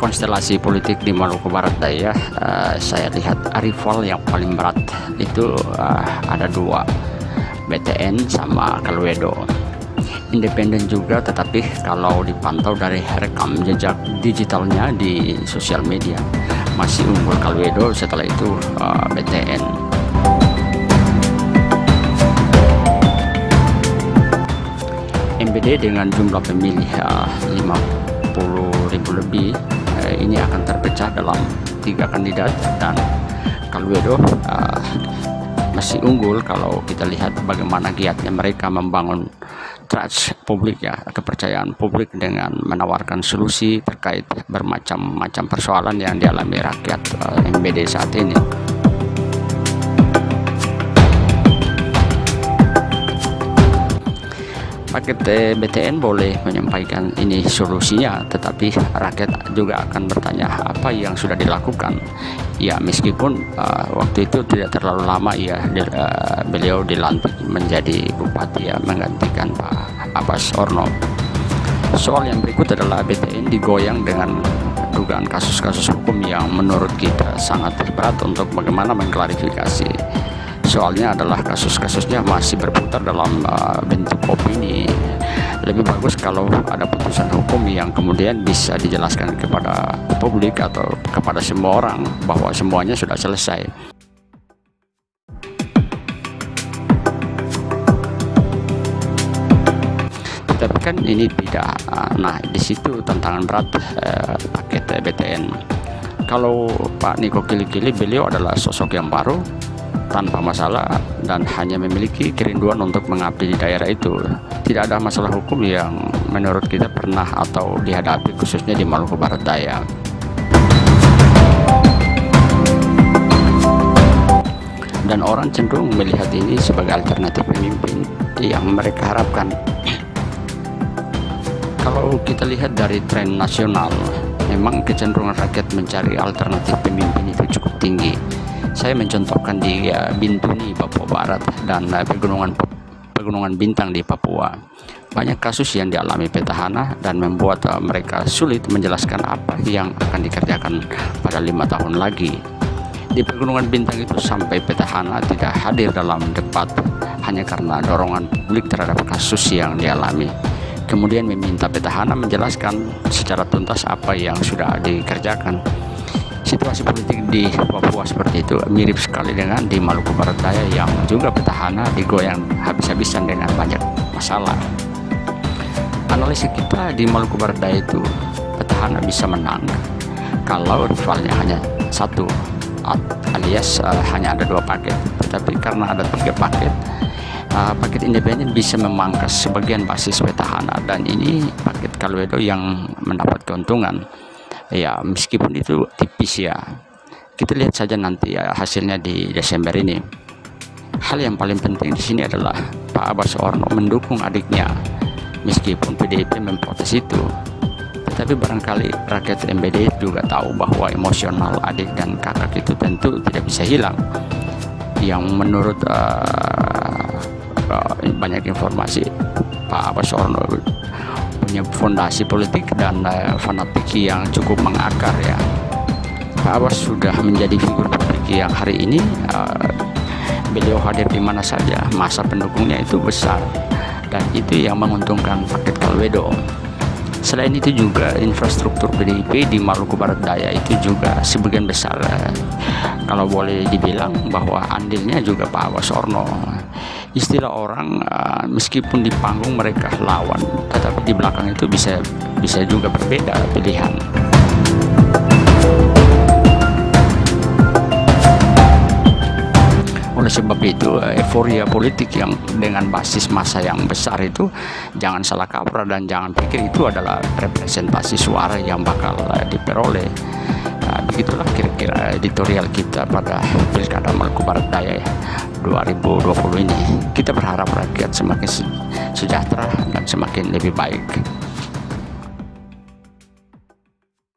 konstelasi politik di Maluku Barat Daya, saya lihat rival yang paling berat itu ada dua, BTN sama Kaluedo. Independen juga, tetapi kalau dipantau dari rekam jejak digitalnya di sosial media masih unggul Kaluedo, setelah itu BTN. MBD dengan jumlah pemilih 50.000 lebih, ini akan terpecah dalam 3 kandidat, dan Kaluedo masih unggul kalau kita lihat bagaimana giatnya mereka membangun trust publik, ya, kepercayaan publik dengan menawarkan solusi terkait bermacam-macam persoalan yang dialami rakyat MBD saat ini. Paket BTN boleh menyampaikan ini solusinya, tetapi rakyat juga akan bertanya apa yang sudah dilakukan. Ya, meskipun waktu itu tidak terlalu lama ya, beliau dilantik menjadi bupati, ya, menggantikan Pak Abbas Orno. Soal yang berikut adalah BTN digoyang dengan dugaan kasus-kasus hukum yang menurut kita sangat berat untuk bagaimana mengklarifikasi. Soalnya adalah kasus-kasusnya masih berputar dalam bentuk opini. Lebih bagus kalau ada putusan hukum yang kemudian bisa dijelaskan kepada publik atau kepada semua orang bahwa semuanya sudah selesai. Tetapi kan ini tidak. Nah, di situ tantangan berat paket BTN. Kalau Pak Niko Kili-Kili, beliau adalah sosok yang baru, tanpa masalah, dan hanya memiliki kerinduan untuk mengabdi di daerah itu. Tidak ada masalah hukum yang menurut kita pernah atau dihadapi khususnya di Maluku Barat Daya. Dan orang cenderung melihat ini sebagai alternatif pemimpin yang mereka harapkan. Kalau kita lihat dari tren nasional, memang kecenderungan rakyat mencari alternatif pemimpin itu cukup tinggi. Saya mencontohkan di Bintuni, Papua Barat, dan Pegunungan Bintang di Papua. Banyak kasus yang dialami petahana dan membuat mereka sulit menjelaskan apa yang akan dikerjakan pada 5 tahun lagi. Di Pegunungan Bintang itu sampai petahana tidak hadir dalam debat hanya karena dorongan publik terhadap kasus yang dialami. Kemudian meminta petahana menjelaskan secara tuntas apa yang sudah dikerjakan. Situasi politik di Papua seperti itu mirip sekali dengan di Maluku Barat Daya yang juga petahana digoyang habis-habisan dengan banyak masalah. Analisa kita di Maluku Barat Daya itu, petahana bisa menang kalau rivalnya hanya satu, alias hanya ada 2 paket. Tetapi karena ada 3 paket, paket independen bisa memangkas sebagian basis petahana, dan ini paket Kaluedo yang mendapat keuntungan. Ya, meskipun itu tipis, ya. Kita lihat saja nanti ya hasilnya di Desember ini. Hal yang paling penting di sini adalah Pak Abbas Orno mendukung adiknya, meskipun PDIP memprotes itu. Tetapi barangkali rakyat MBD juga tahu bahwa emosional adik dan kakak itu tentu tidak bisa hilang. Yang menurut banyak informasi, Pak Abbas Orno punya fondasi politik dan fanatik yang cukup mengakar, ya. Pak Abbas sudah menjadi figur publik yang hari ini beliau hadir di mana saja, masa pendukungnya itu besar, dan itu yang menguntungkan paket Kaluedo. Selain itu juga infrastruktur PDIP di Maluku Barat Daya itu juga sebagian besar, kalau boleh dibilang bahwa andilnya juga Pak Abbas Orno. Istilah orang, meskipun di panggung mereka lawan, tetapi di belakang itu bisa juga berbeda pilihan. Oleh sebab itu, euforia politik yang dengan basis massa yang besar itu jangan salah kaprah, dan jangan pikir itu adalah representasi suara yang bakal diperoleh. Begitulah kira-kira editorial kita pada Pilkada Maluku Barat Daya 2020 ini. Kita berharap rakyat semakin sejahtera dan semakin lebih baik.